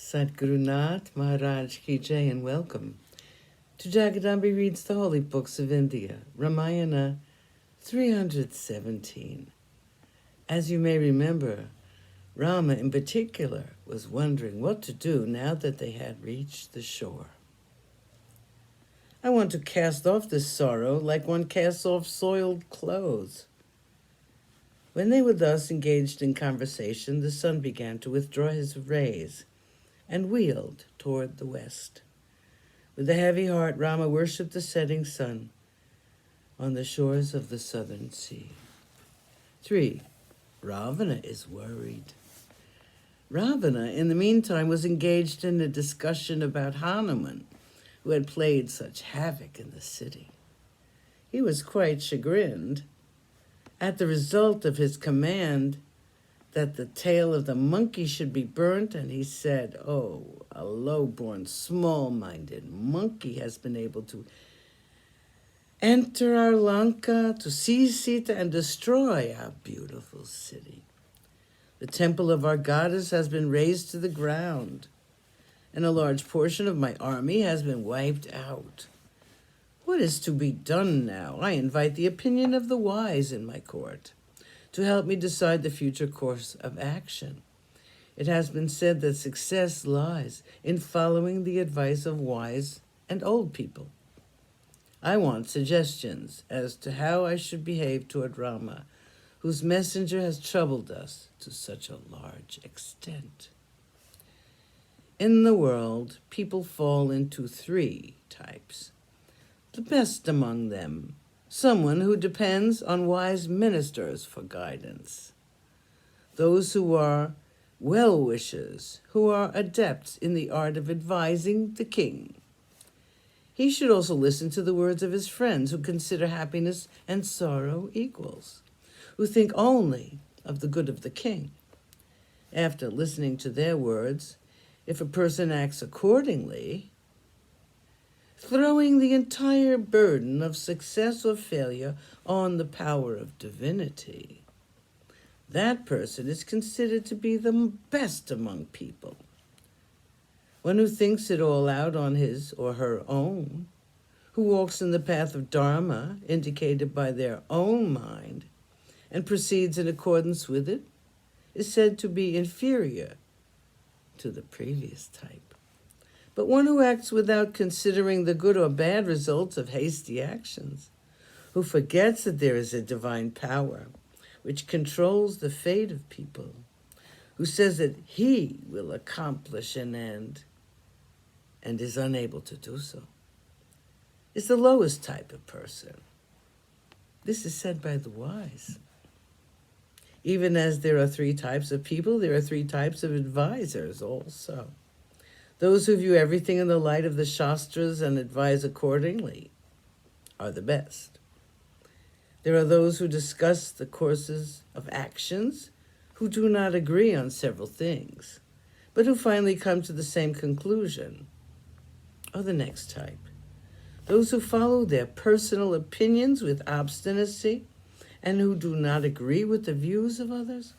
Sadhgurunath Maharaj Ki Jai, and welcome to Jagadambi Reads the Holy Books of India, Ramayana317. As you may remember, Rama in particular was wondering what to do now that they had reached the shore. I want to cast off this sorrow like one casts off soiled clothes. When they were thus engaged in conversation, the sun began to withdraw his rays and wheeled toward the west. With a heavy heart, Rama worshipped the setting sun on the shores of the southern sea. 3. Ravana is worried. Ravana, in the meantime, was engaged in a discussion about Hanuman, who had played such havoc in the city. He was quite chagrined at the result of his command that the tail of the monkey should be burnt, and he said, "Oh, a low-born, small-minded monkey has been able to enter our Lanka, to seize Sita, and destroy our beautiful city. The temple of our goddess has been razed to the ground, and a large portion of my army has been wiped out. What is to be done now? I invite the opinion of the wise in my court to help me decide the future course of action. It has been said that success lies in following the advice of wise and old people. I want suggestions as to how I should behave toward Rama, whose messenger has troubled us to such a large extent." In the world, people fall into 3 types. The best among them, someone who depends on wise ministers for guidance. Those who are well-wishers, who are adepts in the art of advising the king. He should also listen to the words of his friends who consider happiness and sorrow equals, who think only of the good of the king. After listening to their words, if a person acts accordingly, throwing the entire burden of success or failure on the power of divinity, that person is considered to be the best among people. One who thinks it all out on his or her own, who walks in the path of Dharma indicated by their own mind and proceeds in accordance with it, is said to be inferior to the previous type. But one who acts without considering the good or bad results of hasty actions, who forgets that there is a divine power which controls the fate of people, who says that he will accomplish an end and is unable to do so, is the lowest type of person. This is said by the wise. Even as there are 3 types of people, there are 3 types of advisors also. Those who view everything in the light of the Shastras and advise accordingly are the best. There are those who discuss the courses of actions, who do not agree on several things, but who finally come to the same conclusion, are the next type. Those who follow their personal opinions with obstinacy and who do not agree with the views of others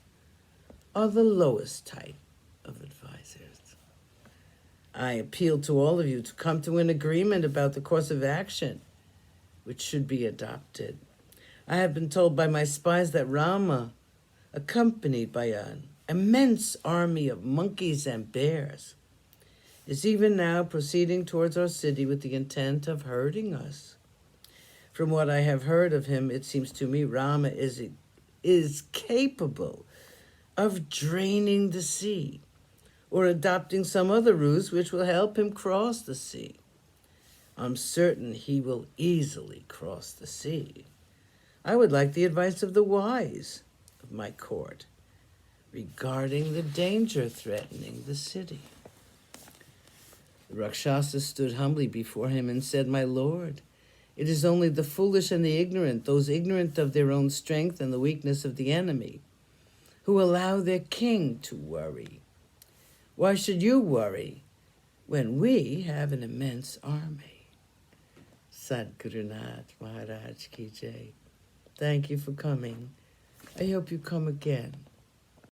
are the lowest type of advisors. I appeal to all of you to come to an agreement about the course of action which should be adopted. I have been told by my spies that Rama, accompanied by an immense army of monkeys and bears, is even now proceeding towards our city with the intent of hurting us. From what I have heard of him, it seems to me Rama is capable of draining the sea or adopting some other ruse which will help him cross the sea. I'm certain he will easily cross the sea. I would like the advice of the wise of my court regarding the danger threatening the city." The Rakshasa stood humbly before him and said, "My lord, it is only the foolish and the ignorant, those ignorant of their own strength and the weakness of the enemy, who allow their king to worry. Why should you worry when we have an immense army?" Sadhgurunath Maharaj Ki Jai. Thank you for coming. I hope you come again.